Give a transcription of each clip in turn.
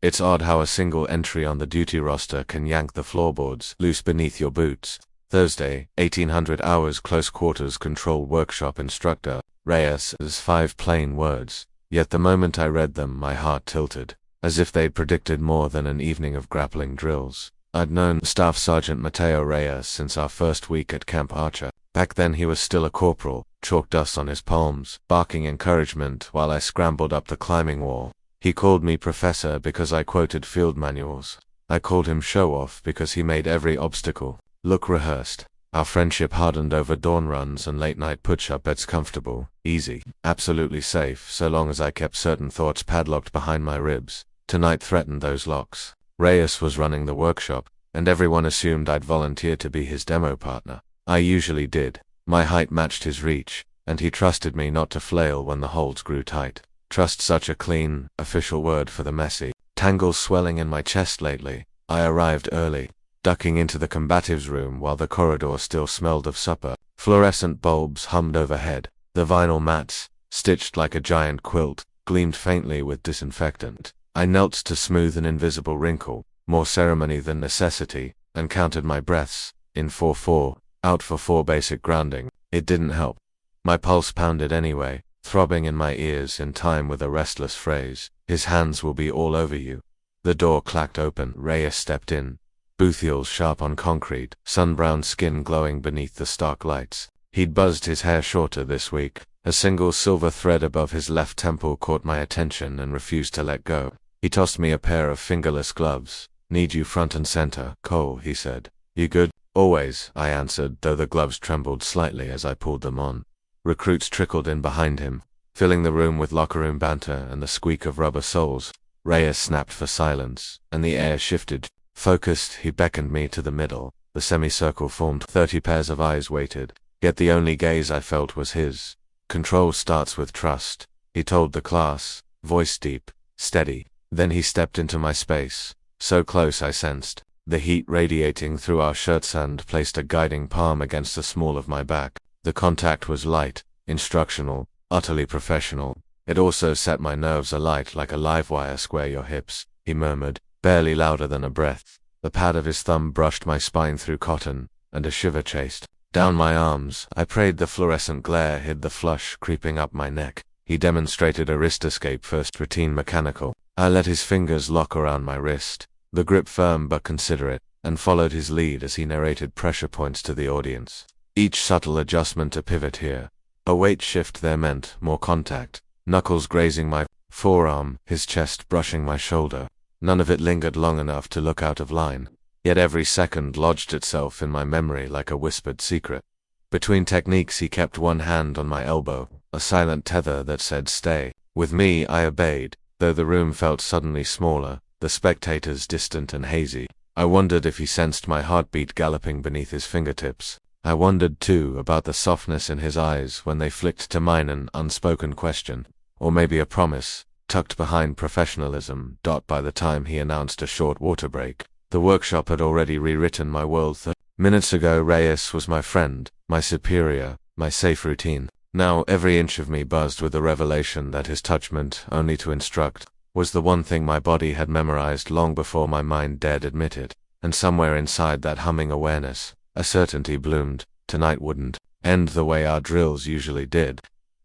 It's odd how a single entry on the duty roster can yank the floorboards loose beneath your boots. Thursday, 1800 hours close quarters control workshop instructor, Reyes, as 5 plain words. Yet the moment I read them my heart tilted, as if they'd predicted more than an evening of grappling drills. I'd known Staff Sergeant Mateo Reyes since our first week at Camp Archer. Back then he was still a corporal, chalk dust on his palms, barking encouragement while I scrambled up the climbing wall. He called me Professor because I quoted field manuals. I called him Show-Off because he made every obstacle look rehearsed. Our friendship hardened over dawn runs and late-night push-up beds. Comfortable, easy, absolutely safe so long as I kept certain thoughts padlocked behind my ribs. Tonight threatened those locks. Reyes was running the workshop, and everyone assumed I'd volunteer to be his demo partner. I usually did. My height matched his reach, and he trusted me not to flail when the holds grew tight. Trust, such a clean, official word for the messy tangles swelling in my chest lately. I arrived early, ducking into the combatives room while the corridor still smelled of supper. Fluorescent bulbs hummed overhead. The vinyl mats, stitched like a giant quilt, gleamed faintly with disinfectant. I knelt to smooth an invisible wrinkle, more ceremony than necessity, and counted my breaths, in 4-4, out for 4 basic grounding. It didn't help. My pulse pounded anyway, throbbing in my ears in time with a restless phrase, "His hands will be all over you." The door clacked open. Reyes stepped in, boot heels sharp on concrete, sun-browned skin glowing beneath the stark lights. He'd buzzed his hair shorter this week. A single silver thread above his left temple caught my attention and refused to let go. He tossed me a pair of fingerless gloves. "Need you front and center, Cole," he said. "You good?" "Always," I answered, though the gloves trembled slightly as I pulled them on. Recruits trickled in behind him, filling the room with locker room banter and the squeak of rubber soles. Reyes snapped for silence, and the air shifted. Focused, he beckoned me to the middle. The semicircle formed. 30 pairs of eyes waited, yet the only gaze I felt was his. "Control starts with trust," he told the class, voice deep, steady. Then he stepped into my space, so close I sensed the heat radiating through our shirts, and placed a guiding palm against the small of my back. The contact was light, instructional, utterly professional. It also set my nerves alight like a live wire. "Square your hips," he murmured, barely louder than a breath. The pad of his thumb brushed my spine through cotton, and a shiver chased down my arms. I prayed the fluorescent glare hid the flush creeping up my neck. He demonstrated a wrist escape first, routine mechanical. I let his fingers lock around my wrist, the grip firm but considerate, and followed his lead as he narrated pressure points to the audience. Each subtle adjustment a pivot here, a weight shift there meant more contact, knuckles grazing my forearm, his chest brushing my shoulder. None of it lingered long enough to look out of line, yet every second lodged itself in my memory like a whispered secret. Between techniques he kept one hand on my elbow, a silent tether that said stay. With me I obeyed, though the room felt suddenly smaller, the spectators distant and hazy. I wondered if he sensed my heartbeat galloping beneath his fingertips. I wondered, too, about the softness in his eyes when they flicked to mine, an unspoken question, or maybe a promise, tucked behind professionalism. By the time he announced a short water break, the workshop had already rewritten my world. Minutes ago Reyes was my friend, my superior, my safe routine. Now every inch of me buzzed with the revelation that his touch meant only to instruct, was the one thing my body had memorized long before my mind dared admit it. And somewhere inside that humming awareness, a certainty bloomed. Tonight wouldn't end the way our drills usually did.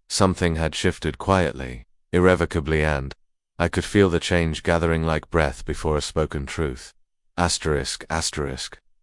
Something had shifted quietly, irrevocably, and I could feel the change gathering like breath before a spoken truth. Asterisk.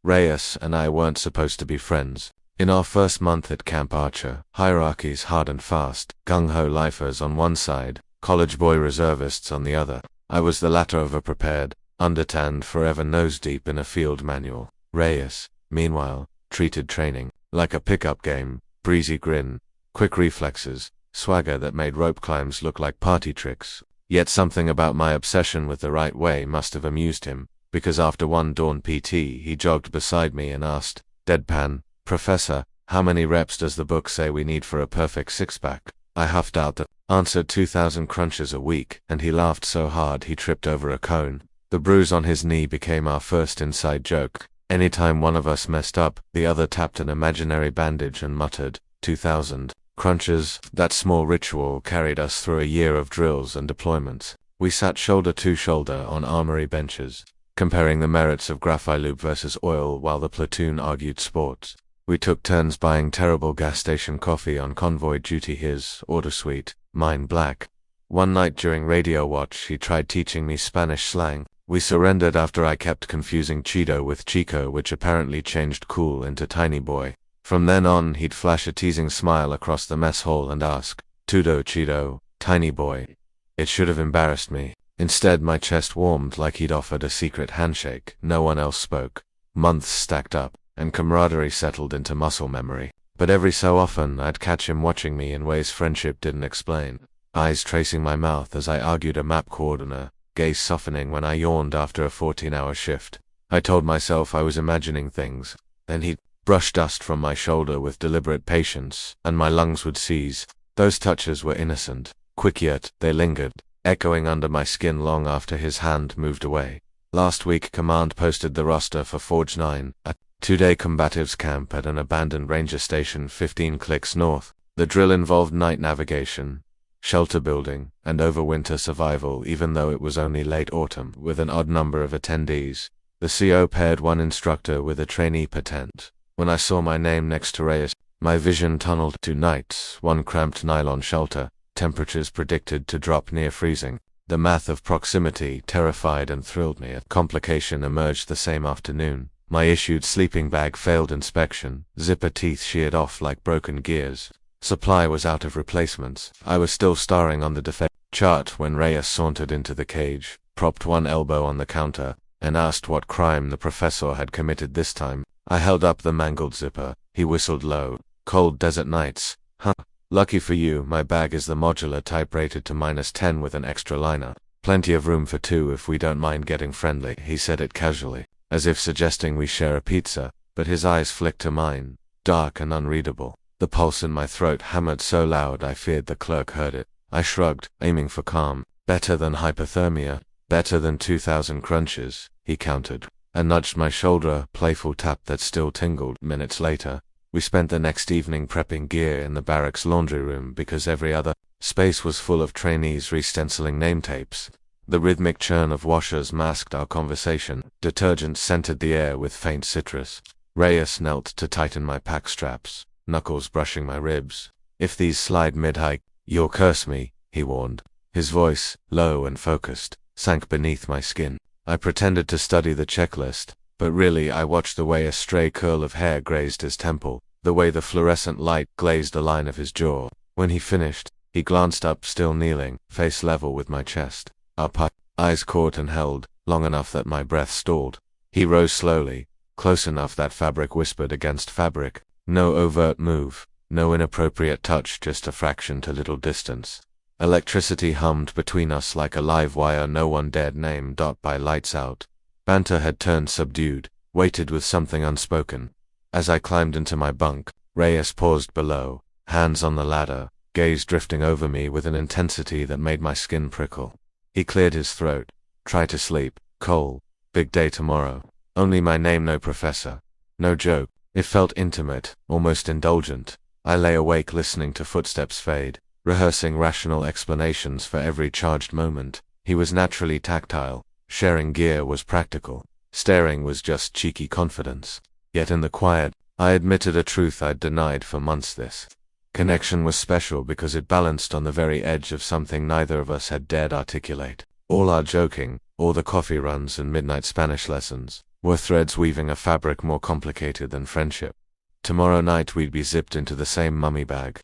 Reyes and I weren't supposed to be friends. In our first month at Camp Archer, hierarchies hard and fast, gung-ho lifers on one side, college boy reservists on the other. I was the latter of a prepared, undertanned, forever nose-deep in a field manual. Reyes, meanwhile, treated training like a pickup game. Breezy grin, quick reflexes, swagger that made rope climbs look like party tricks. Yet something about my obsession with the right way must have amused him, because after one dawn PT he jogged beside me and asked, deadpan, "Professor, how many reps does the book say we need for a perfect six-pack?" I huffed out the answer, 2,000 crunches a week, and he laughed so hard he tripped over a cone. The bruise on his knee became our first inside joke. Anytime one of us messed up, the other tapped an imaginary bandage and muttered, 2,000 crunches. That small ritual carried us through a year of drills and deployments. We sat shoulder to shoulder on armory benches, comparing the merits of graphite versus oil while the platoon argued sports. We took turns buying terrible gas station coffee on convoy duty, his order sweet, mine black. One night during radio watch he tried teaching me Spanish slang. We surrendered after I kept confusing Cheeto with Chico, which apparently changed cool into tiny boy. From then on he'd flash a teasing smile across the mess hall and ask, "Tudo Cheeto, tiny boy." It should have embarrassed me. Instead my chest warmed like he'd offered a secret handshake. No one else spoke. Months stacked up, and camaraderie settled into muscle memory. But every so often I'd catch him watching me in ways friendship didn't explain. Eyes tracing my mouth as I argued a map coordinate, gaze softening when I yawned after a 14-hour shift. I told myself I was imagining things. Then he'd brush dust from my shoulder with deliberate patience, and my lungs would seize. Those touches were innocent, quick yet they lingered, echoing under my skin long after his hand moved away. Last week Command posted the roster for Forge 9, a 2-day combatives camp at an abandoned ranger station 15 clicks north. The drill involved night navigation, shelter building, and overwinter survival, even though it was only late autumn, with an odd number of attendees. The CO paired one instructor with a trainee per tent. When I saw my name next to Reyes, my vision tunneled to nights, one cramped nylon shelter, temperatures predicted to drop near freezing. The math of proximity terrified and thrilled me. A complication emerged the same afternoon. My issued sleeping bag failed inspection, zipper teeth sheared off like broken gears. Supply was out of replacements. I was still staring on the defect chart when Reyes sauntered into the cage, propped one elbow on the counter, and asked what crime the professor had committed this time. I held up the mangled zipper. He whistled low. "Cold desert nights, huh? Lucky for you, my bag is the modular type rated to -10 with an extra liner. Plenty of room for two if we don't mind getting friendly." He said it casually, as if suggesting we share a pizza, but his eyes flicked to mine, dark and unreadable. The pulse in my throat hammered so loud I feared the clerk heard it. I shrugged, aiming for calm. "Better than hypothermia, better than 2,000 crunches," he countered, and nudged my shoulder, a playful tap that still tingled. Minutes later, we spent the next evening prepping gear in the barracks laundry room because every other space was full of trainees re-stenciling name tapes. The rhythmic churn of washers masked our conversation. Detergent scented the air with faint citrus. Reyes knelt to tighten my pack straps, knuckles brushing my ribs. "If these slide mid-hike, you'll curse me," he warned. His voice, low and focused, sank beneath my skin. I pretended to study the checklist, but really I watched the way a stray curl of hair grazed his temple, the way the fluorescent light glazed a line of his jaw. When he finished, he glanced up, still kneeling, face level with my chest. Our eyes caught and held, long enough that my breath stalled. He rose slowly, close enough that fabric whispered against fabric. No overt move, no inappropriate touch, just a fraction to little distance. Electricity hummed between us like a live wire no one dared name. By lights out, banter had turned subdued, weighted with something unspoken. As I climbed into my bunk, Reyes paused below, hands on the ladder, gaze drifting over me with an intensity that made my skin prickle. He cleared his throat. "Try to sleep, Cole. Big day tomorrow." Only my name, no professor. No joke. It felt intimate, almost indulgent. I lay awake listening to footsteps fade, rehearsing rational explanations for every charged moment. He was naturally tactile. Sharing gear was practical. Staring was just cheeky confidence. Yet in the quiet, I admitted a truth I'd denied for months. This connection was special because it balanced on the very edge of something neither of us had dared articulate. All our joking, all the coffee runs and midnight Spanish lessons, were threads weaving a fabric more complicated than friendship. Tomorrow night we'd be zipped into the same mummy bag.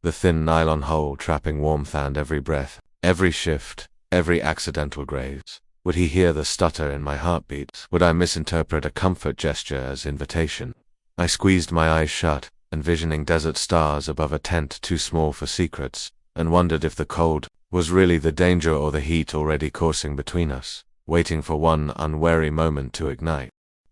The thin nylon hull trapping warmth and every breath, every shift, every accidental graze. Would he hear the stutter in my heartbeat? Would I misinterpret a comfort gesture as invitation? I squeezed my eyes shut, envisioning desert stars above a tent too small for secrets, and wondered if the cold was really the danger or the heat already coursing between us, waiting for one unwary moment to ignite.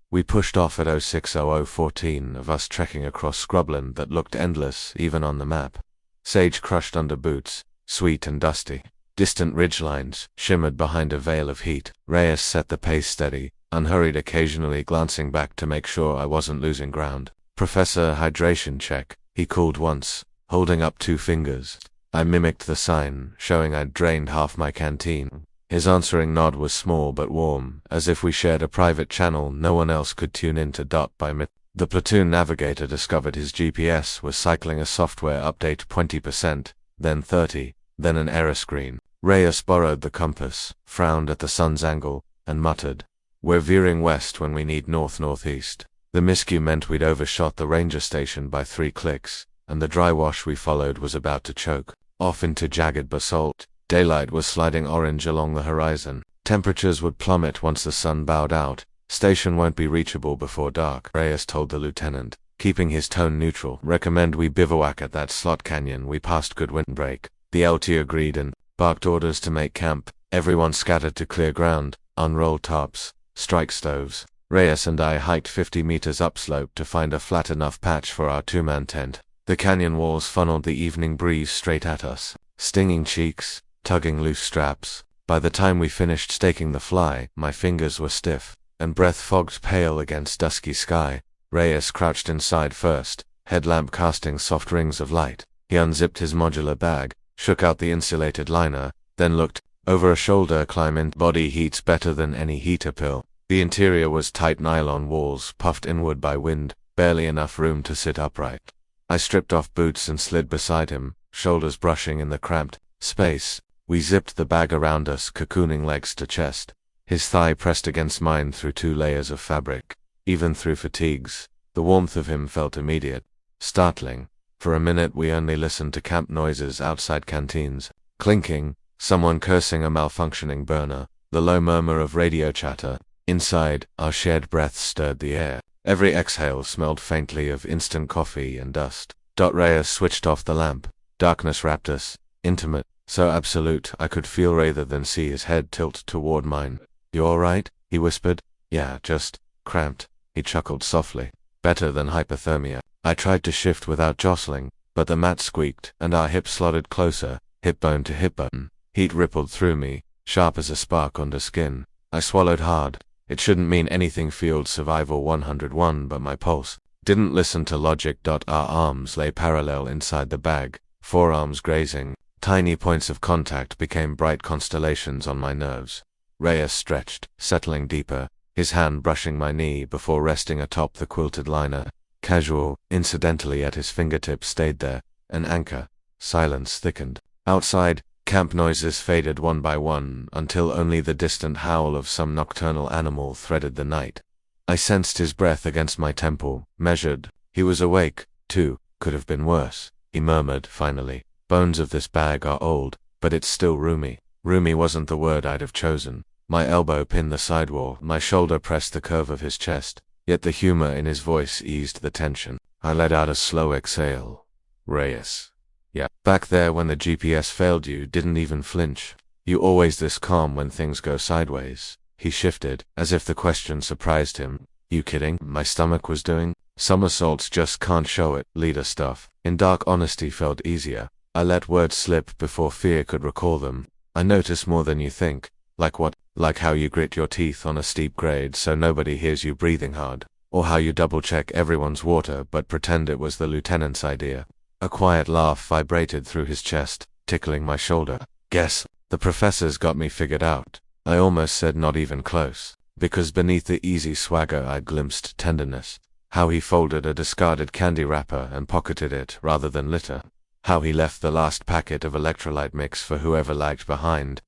We pushed off at 06:0014 of us trekking across scrubland that looked endless even on the map. Sage crushed under boots, sweet and dusty. Distant ridgelines shimmered behind a veil of heat. Reyes set the pace steady, unhurried, occasionally glancing back to make sure I wasn't losing ground. "Professor, hydration check," he called once, holding up 2 fingers. I mimicked the sign, showing I'd drained half my canteen. His answering nod was small but warm, as if we shared a private channel no one else could tune into. By mid, the platoon navigator discovered his GPS was cycling a software update 20%, then 30%, then an error screen. Reyes borrowed the compass, frowned at the sun's angle, and muttered, "We're veering west when we need north-northeast." The miscue meant we'd overshot the ranger station by 3 clicks, and the dry wash we followed was about to choke off into jagged basalt. Daylight was sliding orange along the horizon. Temperatures would plummet once the sun bowed out. Station won't be reachable before dark, Reyes told the lieutenant, keeping his tone neutral. Recommend we bivouac at that slot canyon we passed. Good windbreak. The LT agreed and barked orders to make camp. Everyone scattered to clear ground, unroll tarps, strike stoves. Reyes and I hiked 50 meters upslope to find a flat enough patch for our 2-man tent. The canyon walls funneled the evening breeze straight at us, stinging cheeks, tugging loose straps. By the time we finished staking the fly, my fingers were stiff, and breath fogged pale against dusky sky. Reyes crouched inside first, headlamp casting soft rings of light. He unzipped his modular bag, shook out the insulated liner, then looked over a shoulder. Climb in. Body heat's better than any heater pill. The interior was tight nylon walls, puffed inward by wind, barely enough room to sit upright. I stripped off boots and slid beside him, shoulders brushing in the cramped space. We zipped the bag around us, cocooning legs to chest. His thigh pressed against mine through 2 layers of fabric. Even through fatigues, the warmth of him felt immediate, startling. For a minute we only listened to camp noises outside canteens. Clinking, someone cursing a malfunctioning burner, the low murmur of radio chatter. Inside, our shared breaths stirred the air. Every exhale smelled faintly of instant coffee and dust. Reyes switched off the lamp. Darkness wrapped us, intimate, so absolute I could feel rather than see his head tilt toward mine. "You all right?" he whispered. "Yeah, just cramped." He chuckled softly. "Better than hypothermia." I tried to shift without jostling, but the mat squeaked, and our hips slotted closer, hip bone to hip bone. Heat rippled through me, sharp as a spark under skin. I swallowed hard. It shouldn't mean anything. Field Survival 101, but my pulse didn't listen to logic. Our arms lay parallel inside the bag, forearms grazing. Tiny points of contact became bright constellations on my nerves. Reyes stretched, settling deeper, his hand brushing my knee before resting atop the quilted liner. Casual, incidentally at his fingertips stayed there, an anchor. Silence thickened. Outside, camp noises faded one by one until only the distant howl of some nocturnal animal threaded the night. I sensed his breath against my temple, measured. He was awake, too. "Could have been worse," he murmured finally. "Bones of this bag are old, but it's still roomy." Roomy wasn't the word I'd have chosen. My elbow pinned the sidewall, my shoulder pressed the curve of his chest, yet the humor in his voice eased the tension. I let out a slow exhale. "Reyes. Yeah, back there when the GPS failed you didn't even flinch. You always this calm when things go sideways." He shifted, as if the question surprised him. "You kidding?" My stomach was doing. Somersaults just can't show it. Leader stuff. In dark honesty felt easier. I let words slip before fear could recall them. "I notice more than you think." "Like what?" "Like how you grit your teeth on a steep grade so nobody hears you breathing hard. Or how you double-check everyone's water but pretend it was the lieutenant's idea." A quiet laugh vibrated through his chest, tickling my shoulder. "Guess the professor's got me figured out." I almost said not even close, because beneath the easy swagger I glimpsed tenderness. How he folded a discarded candy wrapper and pocketed it rather than litter. How he left the last packet of electrolyte mix for whoever lagged behind.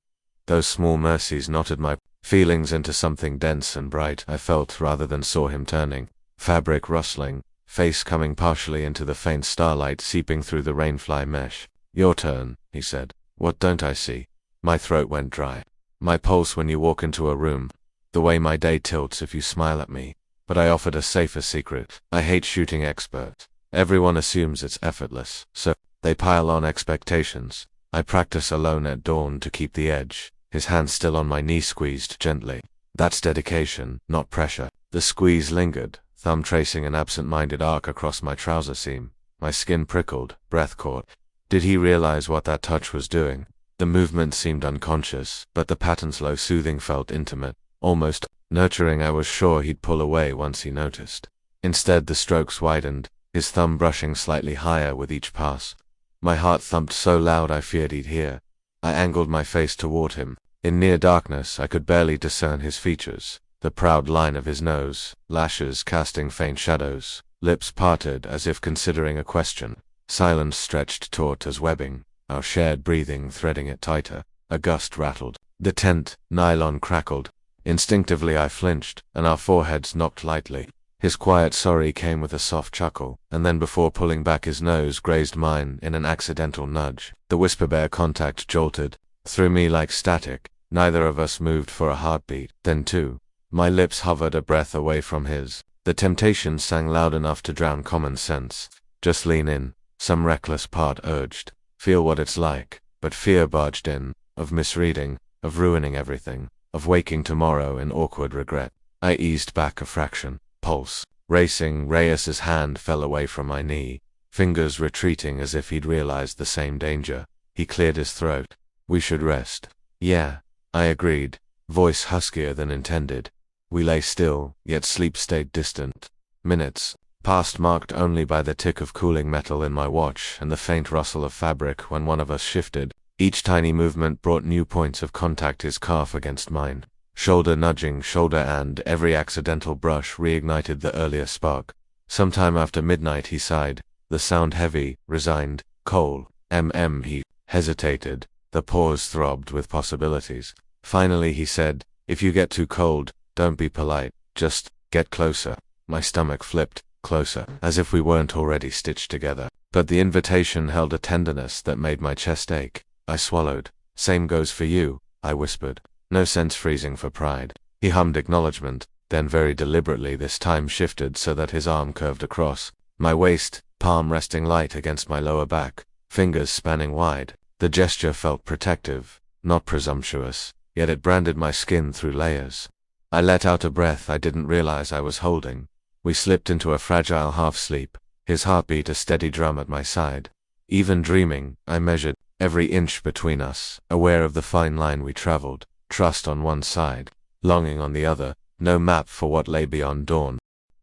Those small mercies knotted my feelings into something dense and bright. I felt rather than saw him turning. Fabric rustling, face coming partially into the faint starlight seeping through the rainfly mesh. "Your turn," he said. "What don't I see?" My throat went dry. "My pulse when you walk into a room. The way my day tilts if you smile at me." But I offered a safer secret. I hate shooting experts. Everyone assumes it's effortless, so they pile on expectations. I practice alone at dawn to keep the edge. His hand still on my knee squeezed gently. That's dedication, not pressure. The squeeze lingered, thumb tracing an absent-minded arc across my trouser seam. My skin prickled, breath caught. Did he realize what that touch was doing? The movement seemed unconscious, but the pattern's low soothing felt intimate, almost nurturing. I was sure he'd pull away once he noticed. Instead the strokes widened, his thumb brushing slightly higher with each pass. My heart thumped so loud I feared he'd hear. I angled my face toward him. In near darkness I could barely discern his features, the proud line of his nose, lashes casting faint shadows, lips parted as if considering a question, silence stretched taut as webbing, our shared breathing threading it tighter. A gust rattled. The tent, nylon crackled. Instinctively I flinched, and our foreheads knocked lightly. His quiet sorry came with a soft chuckle, and then before pulling back his nose grazed mine in an accidental nudge. The whisper-bear contact jolted through me like static. Neither of us moved for a heartbeat. Then too, my lips hovered a breath away from his. The temptation sang loud enough to drown common sense. Just lean in, some reckless part urged. Feel what it's like. But fear barged in, of misreading, of ruining everything, of waking tomorrow in awkward regret. I eased back a fraction. Pulse racing. Reyes's hand fell away from my knee, fingers retreating as if he'd realized the same danger. He cleared his throat. We should rest. Yeah, I agreed, voice huskier than intended. We lay still, yet sleep stayed distant. Minutes passed, marked only by the tick of cooling metal in my watch and the faint rustle of fabric when one of us shifted. Each tiny movement brought new points of contact, his calf against mine. Shoulder nudging shoulder, and every accidental brush reignited the earlier spark. Sometime after midnight he sighed, the sound heavy, resigned. Cole, He hesitated, the pause throbbed with possibilities. Finally he said, if you get too cold, don't be polite, just get closer. My stomach flipped, closer, as if we weren't already stitched together. But the invitation held a tenderness that made my chest ache. I swallowed. Same goes for you, I whispered. No sense freezing for pride. He hummed acknowledgement, then very deliberately this time shifted so that his arm curved across my waist, palm resting light against my lower back, fingers spanning wide. The gesture felt protective, not presumptuous, yet it branded my skin through layers. I let out a breath I didn't realize I was holding. We slipped into a fragile half-sleep, his heartbeat a steady drum at my side. Even dreaming, I measured every inch between us, aware of the fine line we traveled, trust on one side, longing on the other, no map for what lay beyond dawn.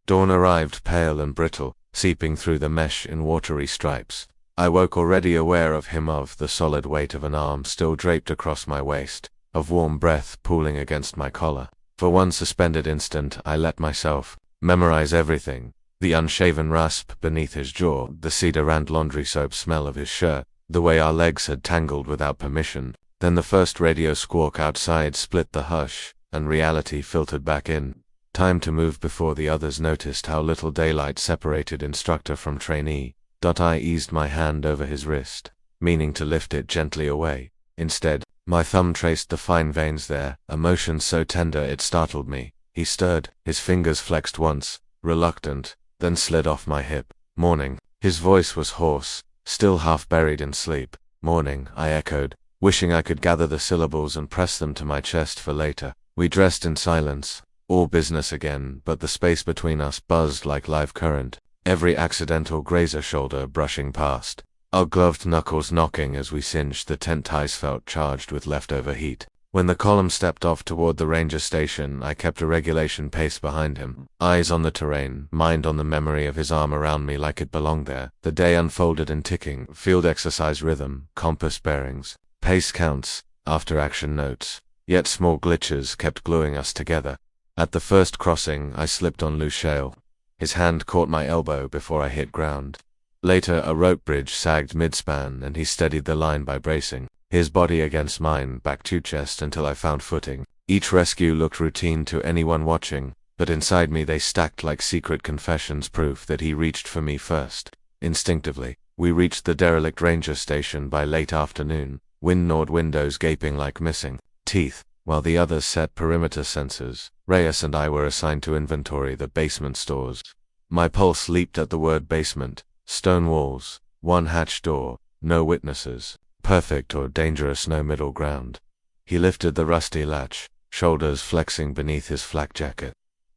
Dawn arrived pale and brittle, seeping through the mesh in watery stripes. I woke already aware of him, of the solid weight of an arm still draped across my waist, of warm breath pooling against my collar. For one suspended instant I let myself memorize everything. The unshaven rasp beneath his jaw, the cedar and laundry soap smell of his shirt, the way our legs had tangled without permission. Then the first radio squawk outside split the hush, and reality filtered back in. Time to move before the others noticed how little daylight separated instructor from trainee. I eased my hand over his wrist, meaning to lift it gently away. Instead, my thumb traced the fine veins there, a motion so tender it startled me. He stirred, his fingers flexed once, reluctant, then slid off my hip. Morning. His voice was hoarse, still half buried in sleep. Morning, I echoed, wishing I could gather the syllables and press them to my chest for later. We dressed in silence, all business again, but the space between us buzzed like live current, every accidental grazer shoulder brushing past. Our gloved knuckles knocking as we singed. The tent ties felt charged with leftover heat. When the column stepped off toward the ranger station, I kept a regulation pace behind him, eyes on the terrain, mind on the memory of his arm around me like it belonged there. The day unfolded in ticking, field exercise rhythm, compass bearings, pace counts, after-action notes. Yet small glitches kept gluing us together. At the first crossing, I slipped on loose shale. His hand caught my elbow before I hit ground. Later, a rope bridge sagged mid-span and he steadied the line by bracing, his body against mine, back to chest until I found footing. Each rescue looked routine to anyone watching, but inside me they stacked like secret confessions, proof that he reached for me first. Instinctively, we reached the derelict ranger station by late afternoon, wind-gnawed windows gaping like missing teeth, while the others set perimeter sensors. Reyes and I were assigned to inventory the basement stores. My pulse leaped at the word basement. Stone walls, one hatch door, no witnesses, perfect or dangerous, no middle ground. He lifted the rusty latch, shoulders flexing beneath his flak jacket.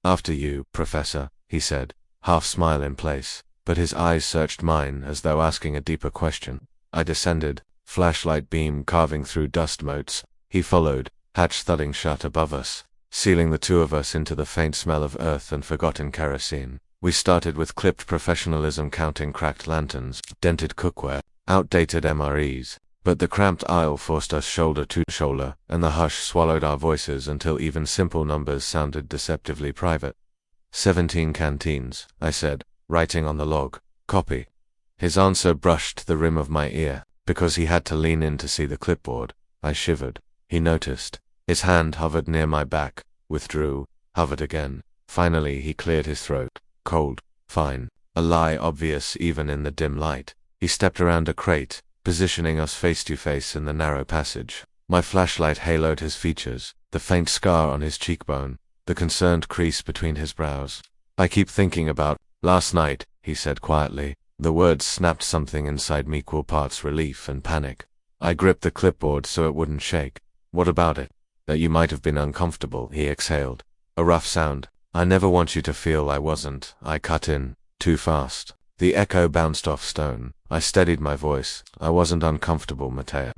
After you, Professor, he said, half smile in place, but his eyes searched mine as though asking a deeper question. I descended, flashlight beam carving through dust motes. He followed, hatch thudding shut above us, sealing the two of us into the faint smell of earth and forgotten kerosene. We started with clipped professionalism, counting cracked lanterns, dented cookware, outdated MREs, But the cramped aisle forced us shoulder to shoulder, and the hush swallowed our voices until even simple numbers sounded deceptively private. 17 canteens, I said, writing on the log. Copy. His answer brushed the rim of my ear. Because he had to lean in to see the clipboard, I shivered. He noticed. His hand hovered near my back, withdrew, hovered again. Finally he cleared his throat. Cold. Fine. A lie obvious even in the dim light. He stepped around a crate, positioning us face to face in the narrow passage. My flashlight haloed his features, the faint scar on his cheekbone, the concerned crease between his brows. I keep thinking about last night, he said quietly. The words snapped something inside me, equal parts relief and panic. I gripped the clipboard so it wouldn't shake. What about it? That you might have been uncomfortable, he exhaled. A rough sound. I never want you to feel I wasn't. I cut in. Too fast. The echo bounced off stone. I steadied my voice. I wasn't uncomfortable, Matteo.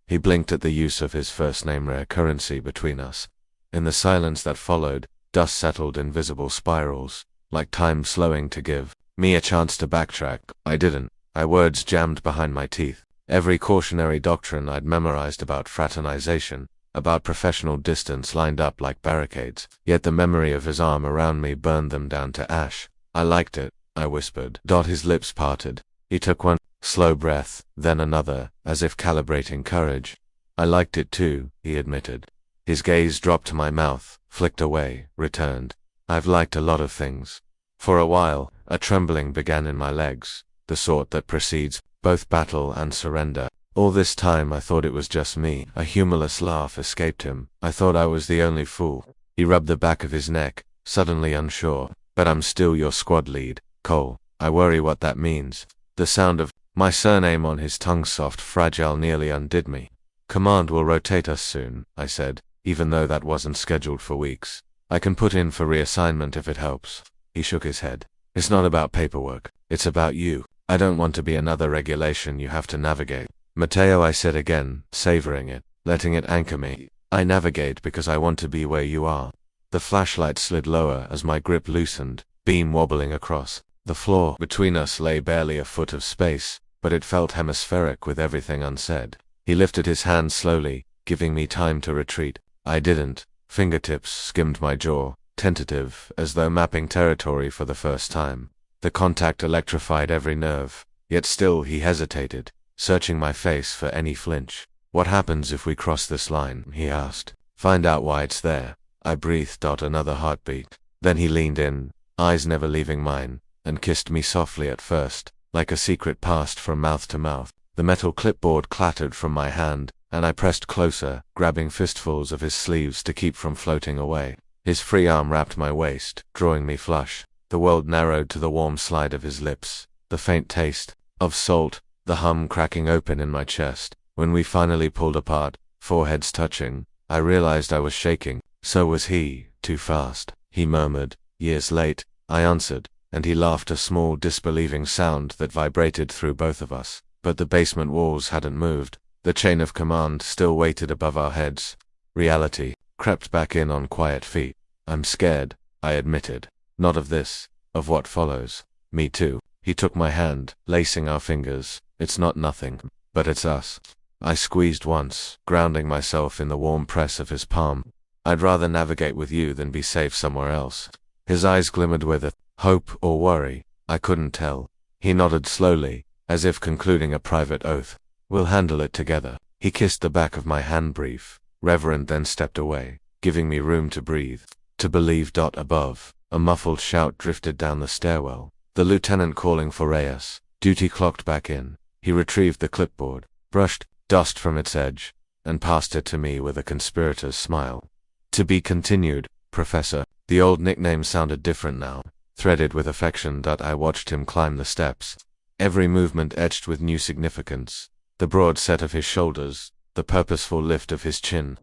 He blinked at the use of his first name, rare currency between us. In the silence that followed, dust settled in visible spirals, like time slowing to give me a chance to backtrack. I didn't. Words jammed behind my teeth. Every cautionary doctrine I'd memorized about fraternization, about professional distance lined up like barricades, yet the memory of his arm around me burned them down to ash. I liked it, I whispered. His lips parted. He took one slow breath, then another, as if calibrating courage. I liked it too, he admitted. His gaze dropped to my mouth, flicked away, returned. I've liked a lot of things. For a while, a trembling began in my legs, the sort that precedes both battle and surrender. All this time I thought it was just me. A humorless laugh escaped him. I thought I was the only fool. He rubbed the back of his neck, suddenly unsure. But I'm still your squad lead, Cole. I worry what that means. The sound of my surname on his tongue, soft, fragile, nearly undid me. Command will rotate us soon, I said, even though that wasn't scheduled for weeks. I can put in for reassignment if it helps. He shook his head. It's not about paperwork. It's about you. I don't want to be another regulation you have to navigate. Matteo, I said again, savoring it, letting it anchor me. I navigate because I want to be where you are. The flashlight slid lower as my grip loosened, beam wobbling across. The floor between us lay barely a foot of space, but it felt hemispheric with everything unsaid. He lifted his hand slowly, giving me time to retreat. I didn't. Fingertips skimmed my jaw, tentative, as though mapping territory for the first time. The contact electrified every nerve, yet still he hesitated, searching my face for any flinch. What happens if we cross this line? He asked. Find out why it's there. I breathed out another heartbeat. Then he leaned in, eyes never leaving mine, and kissed me softly at first, like a secret passed from mouth to mouth. The metal clipboard clattered from my hand, and I pressed closer, grabbing fistfuls of his sleeves to keep from floating away. His free arm wrapped my waist, drawing me flush. The world narrowed to the warm slide of his lips, the faint taste of salt, the hum cracking open in my chest. When we finally pulled apart, foreheads touching, I realized I was shaking. So was he. Too fast, he murmured. Years late, I answered, and he laughed, a small disbelieving sound that vibrated through both of us. But the basement walls hadn't moved. The chain of command still waited above our heads. Reality crept back in on quiet feet. I'm scared, I admitted. Not of this, of what follows. Me too. He took my hand, lacing our fingers. It's not nothing, but it's us. I squeezed once, grounding myself in the warm press of his palm. I'd rather navigate with you than be safe somewhere else. His eyes glimmered with it, hope or worry. I couldn't tell. He nodded slowly, as if concluding a private oath. We'll handle it together. He kissed the back of my hand brief, reverent, then stepped away, giving me room to breathe, to believe. Above, a muffled shout drifted down the stairwell. The lieutenant calling for Reyes. Duty clocked back in. He retrieved the clipboard, brushed dust from its edge, and passed it to me with a conspirator's smile. To be continued, Professor. The old nickname sounded different now, threaded with affection. I watched him climb the steps, every movement etched with new significance. The broad set of his shoulders, the purposeful lift of his chin.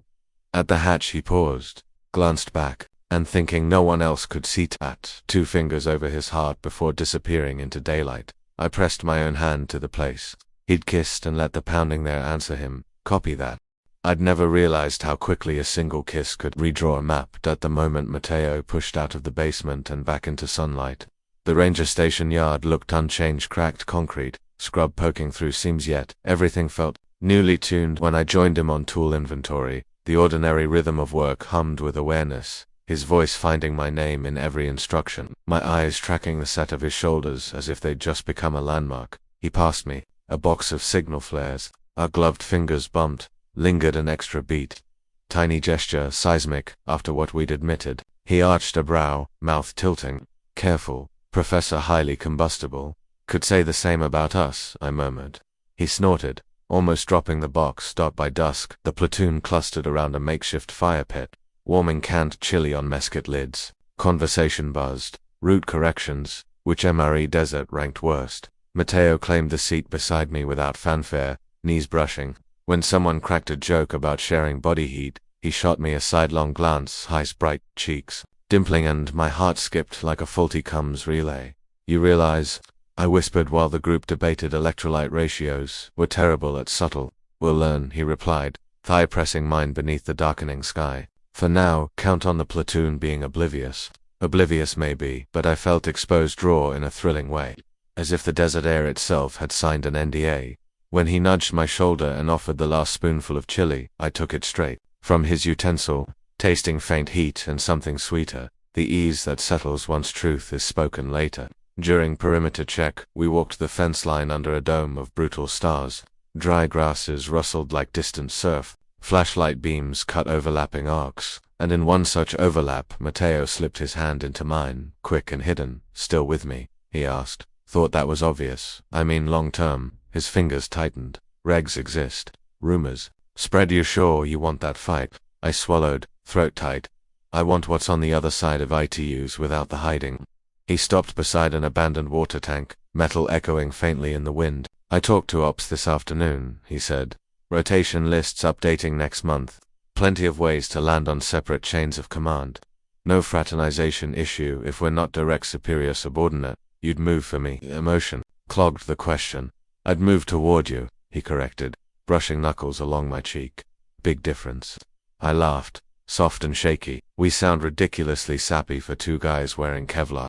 At the hatch he paused, glanced back, and thinking no one else could see, tapped 2 fingers over his heart before disappearing into daylight. I pressed my own hand to the place he'd kissed and let the pounding there answer him. Copy that. I'd never realized how quickly a single kiss could redraw a map. At the moment Matteo pushed out of the basement and back into sunlight. The ranger station yard looked unchanged, cracked concrete, scrub poking through seams, yet everything felt newly tuned. When I joined him on tool inventory, the ordinary rhythm of work hummed with awareness, his voice finding my name in every instruction, my eyes tracking the set of his shoulders as if they'd just become a landmark. He passed me, a box of signal flares. Our gloved fingers bumped, lingered an extra beat. Tiny gesture, seismic, after what we'd admitted. He arched a brow, mouth tilting. Careful, Professor highly combustible. Could say the same about us, I murmured. He snorted, almost dropping the box. By dusk, the platoon clustered around a makeshift fire pit, warming canned chili on mesquite lids. Conversation buzzed. Route corrections. Which MRE desert ranked worst? Mateo claimed the seat beside me without fanfare, knees brushing. When someone cracked a joke about sharing body heat, he shot me a sidelong glance, his bright cheeks dimpling, and my heart skipped like a faulty comms relay. You realize, I whispered while the group debated electrolyte ratios. We're terrible at subtle. We'll learn, he replied, thigh pressing mine beneath the darkening sky. For now, count on the platoon being oblivious. Oblivious maybe, but I felt exposed raw in a thrilling way, as if the desert air itself had signed an NDA. When he nudged my shoulder and offered the last spoonful of chili, I took it straight from his utensil, tasting faint heat and something sweeter, the ease that settles once truth is spoken later. During perimeter check, we walked the fence line under a dome of brutal stars. Dry grasses rustled like distant surf, flashlight beams cut overlapping arcs, and in one such overlap, Mateo slipped his hand into mine, quick and hidden. Still with me? He asked. Thought that was obvious. I mean long term. His fingers tightened. Regs exist. Rumors. Spread. You sure you want that fight? I swallowed, throat tight. I want what's on the other side of ITUs without the hiding. He stopped beside an abandoned water tank, metal echoing faintly in the wind. I talked to Ops this afternoon, he said. Rotation lists updating next month. Plenty of ways to land on separate chains of command. No fraternization issue if we're not direct superior subordinate. You'd move for me. Emotion clogged the question. I'd move toward you, he corrected, brushing knuckles along my cheek. Big difference. I laughed, soft and shaky. We sound ridiculously sappy for two guys wearing Kevlar.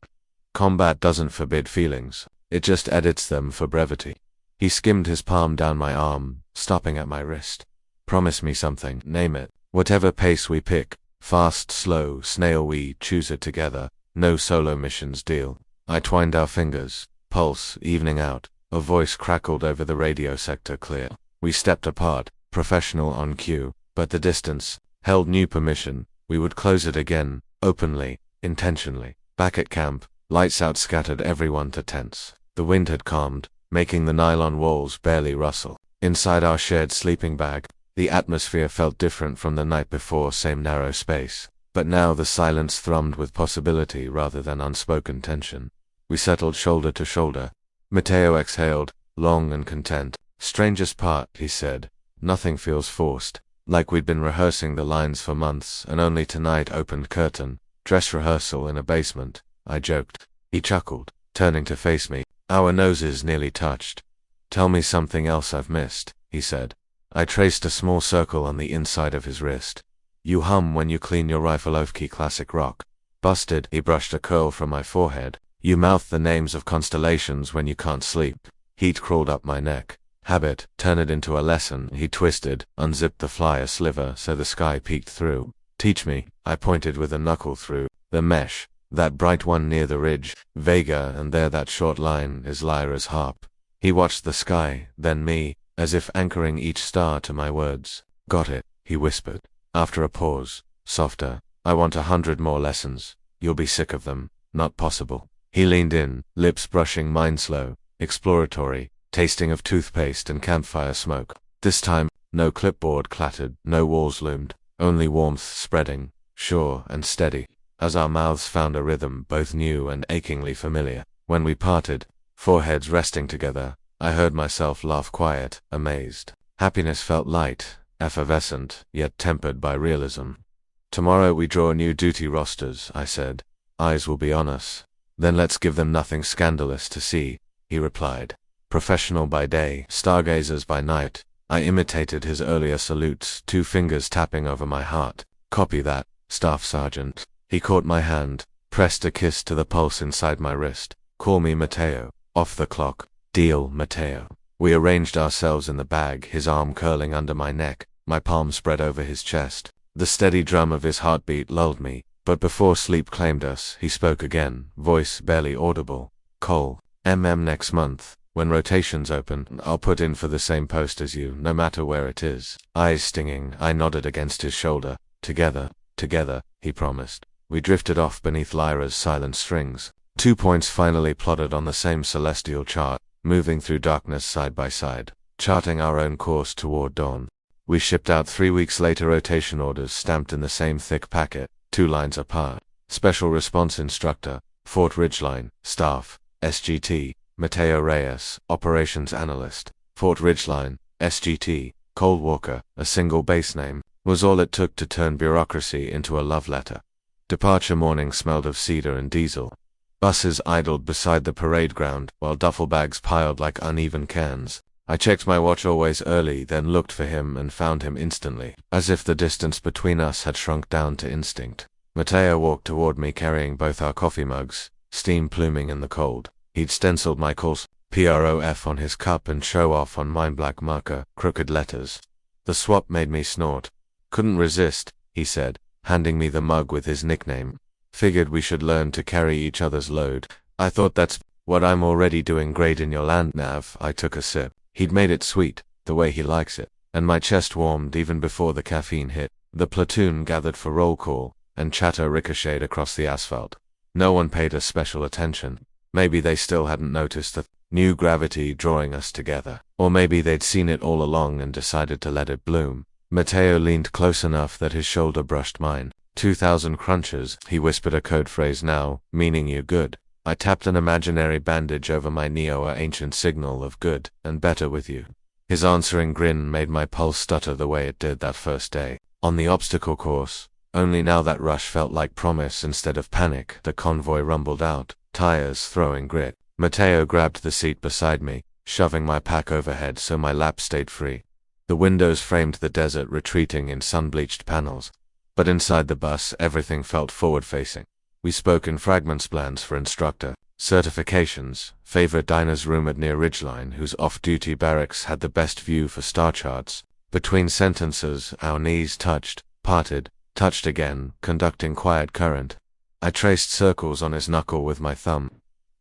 Combat doesn't forbid feelings. It just edits them for brevity. He skimmed his palm down my arm, stopping at my wrist. Promise me something, name it. Whatever pace we pick, fast, slow, snail, we choose it together. No solo missions deal. I twined our fingers, pulse evening out. A voice crackled over the radio sector clear. We stepped apart, professional on cue, but the distance held new permission. We would close it again, openly, intentionally. Back at camp, lights out scattered everyone to tents. The wind had calmed, making the nylon walls barely rustle. Inside our shared sleeping bag, the atmosphere felt different from the night before, same narrow space. But now the silence thrummed with possibility rather than unspoken tension. We settled shoulder to shoulder. Mateo exhaled, long and content. Strangest part, he said. Nothing feels forced. Like we'd been rehearsing the lines for months and only tonight opened curtain. Dress rehearsal in a basement, I joked. He chuckled, turning to face me. Our noses nearly touched. Tell me something else I've missed, he said. I traced a small circle on the inside of his wrist. You hum when you clean your rifle. Ofkey classic rock. Busted. He brushed a curl from my forehead. You mouth the names of constellations when you can't sleep. Heat crawled up my neck. Habit. Turn it into a lesson. He twisted, unzipped the flyer sliver so the sky peeked through. Teach me. I pointed with a knuckle through the mesh. That bright one near the ridge. Vega, and there that short line is Lyra's harp. He watched the sky, then me, as if anchoring each star to my words. Got it, he whispered. After a pause, softer. I want 100 more lessons. You'll be sick of them. Not possible. He leaned in, lips brushing mine slow, exploratory, tasting of toothpaste and campfire smoke. This time, no clipboard clattered, no walls loomed, only warmth spreading, sure and steady, as our mouths found a rhythm both new and achingly familiar. When we parted, foreheads resting together, I heard myself laugh quiet, amazed. Happiness felt light, effervescent, yet tempered by realism. Tomorrow we draw new duty rosters, I said. Eyes will be on us. Then let's give them nothing scandalous to see, he replied. Professional by day, stargazers by night. I imitated his earlier salutes, 2 fingers tapping over my heart. Copy that, Staff Sergeant. He caught my hand, pressed a kiss to the pulse inside my wrist. Call me Mateo. Off the clock. Deal, Mateo. We arranged ourselves in the bag, his arm curling under my neck, my palm spread over his chest. The steady drum of his heartbeat lulled me, but before sleep claimed us, he spoke again, voice barely audible. Cole, next month. When rotations open, I'll put in for the same post as you, no matter where it is. Eyes stinging, I nodded against his shoulder. Together, he promised. We drifted off beneath Lyra's silent strings. 2 points finally plotted on the same celestial chart, moving through darkness side by side, charting our own course toward dawn. We shipped out 3 weeks later, rotation orders stamped in the same thick packet, 2 lines apart. Special Response Instructor, Fort Ridgeline, Staff, SGT, Mateo Reyes, Operations Analyst, Fort Ridgeline, SGT, Cole Walker, a single base name, was all it took to turn bureaucracy into a love letter. Departure morning smelled of cedar and diesel. Buses idled beside the parade ground, while duffel bags piled like uneven cans. I checked my watch always early, then looked for him and found him instantly, as if the distance between us had shrunk down to instinct. Mateo walked toward me carrying both our coffee mugs, steam pluming in the cold. He'd stenciled my calls, PROF, on his cup and show off on mine, black marker, crooked letters. The swap made me snort. Couldn't resist, he said, handing me the mug with his nickname. Figured we should learn to carry each other's load. I thought that's what I'm already doing. Great in your land, Nav. I took a sip. He'd made it sweet, the way he likes it, and my chest warmed even before the caffeine hit. The platoon gathered for roll call, and chatter ricocheted across the asphalt. No one paid us special attention. Maybe they still hadn't noticed the new gravity drawing us together. Or maybe they'd seen it all along and decided to let it bloom. Mateo leaned close enough that his shoulder brushed mine. 2,000 crunches, he whispered a code phrase now, meaning you good. I tapped an imaginary bandage over my neo, a ancient signal of good and better with you. His answering grin made my pulse stutter the way it did that first day. On the obstacle course, only now that rush felt like promise instead of panic. The convoy rumbled out, tires throwing grit. Mateo grabbed the seat beside me, shoving my pack overhead so my lap stayed free. The windows framed the desert retreating in sun-bleached panels. But inside the bus, everything felt forward-facing. We spoke in fragments, plans for instructor, certifications, favorite diners rumored near Ridgeline, whose off-duty barracks had the best view for star charts. Between sentences, our knees touched, parted, touched again, conducting quiet current. I traced circles on his knuckle with my thumb.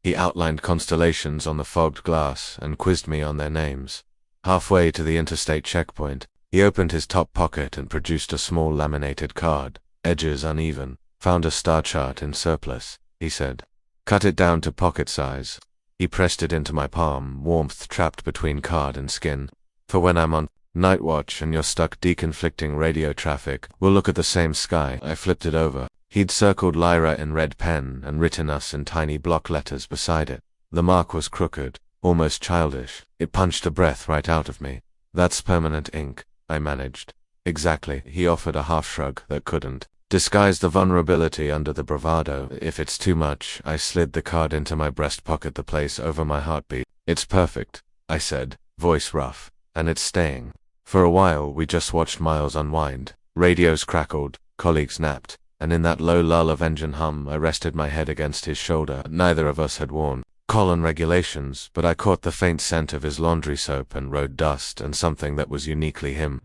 He outlined constellations on the fogged glass and quizzed me on their names. Halfway to the interstate checkpoint, he opened his top pocket and produced a small laminated card, edges uneven. Found a star chart in surplus, he said. Cut it down to pocket size. He pressed it into my palm, warmth trapped between card and skin. For when I'm on night watch and you're stuck deconflicting radio traffic, we'll look at the same sky. I flipped it over. He'd circled Lyra in red pen and written us in tiny block letters beside it. The mark was crooked, almost childish. It punched the breath right out of me. That's permanent ink, I managed. Exactly, he offered a half shrug that couldn't disguise the vulnerability under the bravado. If it's too much, I slid the card into my breast pocket, the place over my heartbeat. It's perfect, I said, voice rough, and it's staying. For a while, we just watched Miles unwind. Radios crackled, colleagues napped, and in that low lull of engine hum, I rested my head against his shoulder. Neither of us had worn colon regulations, but I caught the faint scent of his laundry soap and road dust and something that was uniquely him.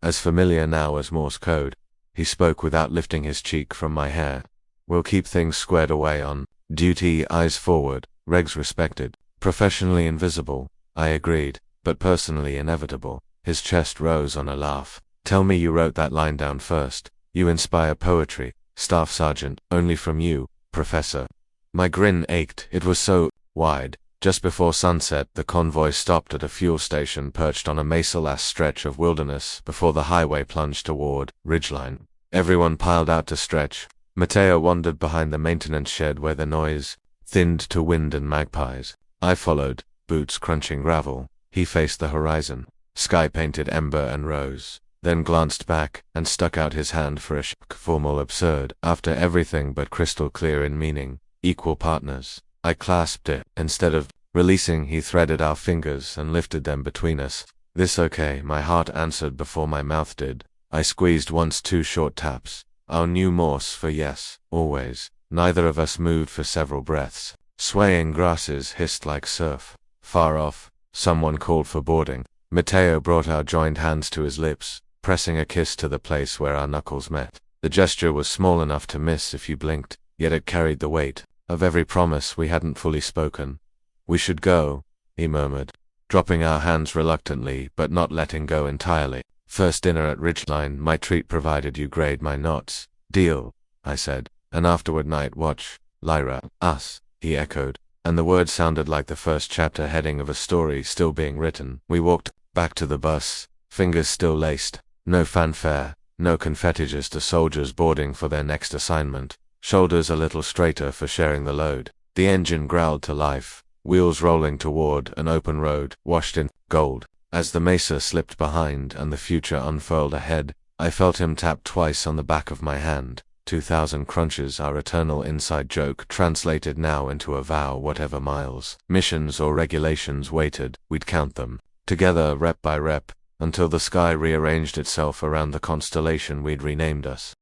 As familiar now as Morse code. He spoke without lifting his cheek from my hair. We'll keep things squared away on duty, eyes forward, regs respected, professionally invisible, I agreed, but personally inevitable. His chest rose on a laugh. Tell me you wrote that line down first. You inspire poetry, Staff Sergeant, only from you, Professor. My grin ached, it was so wide. Just before sunset, the convoy stopped at a fuel station perched on a mesa-lass stretch of wilderness before the highway plunged toward Ridgeline. Everyone piled out to stretch. Mateo wandered behind the maintenance shed where the noise thinned to wind and magpies. I followed, boots crunching gravel. He faced the horizon, sky-painted ember and rose, then glanced back and stuck out his hand for a formal absurd, after everything but crystal clear in meaning, equal partners. I clasped it. Instead of releasing, he threaded our fingers and lifted them between us. This okay, my heart answered before my mouth did. I squeezed once, 2 short taps. Our new Morse for yes, always. Neither of us moved for several breaths. Swaying grasses hissed like surf. Far off, Someone called for boarding. Matteo brought our joined hands to his lips, pressing a kiss to the place where our knuckles met. The gesture was small enough to miss if you blinked, yet it carried the weight of every promise we hadn't fully spoken. "We should go," he murmured, dropping our hands reluctantly but not letting go entirely. "First dinner at Ridgeline, my treat provided you grade my knots." "Deal," I said. "And afterward night watch." "Lyra." "Us," he echoed, and the words sounded like the first chapter heading of a story still being written. We walked back to the bus, fingers still laced. No fanfare, no confetti, just the soldiers boarding for their next assignment, shoulders a little straighter for sharing the load. The engine growled to life, wheels rolling toward an open road, washed in gold. As the mesa slipped behind and the future unfurled ahead, I felt him tap twice on the back of my hand. 2,000 crunches, our eternal inside joke translated now into a vow. Whatever miles, missions or regulations waited, we'd count them, together rep by rep, until the sky rearranged itself around the constellation we'd renamed us.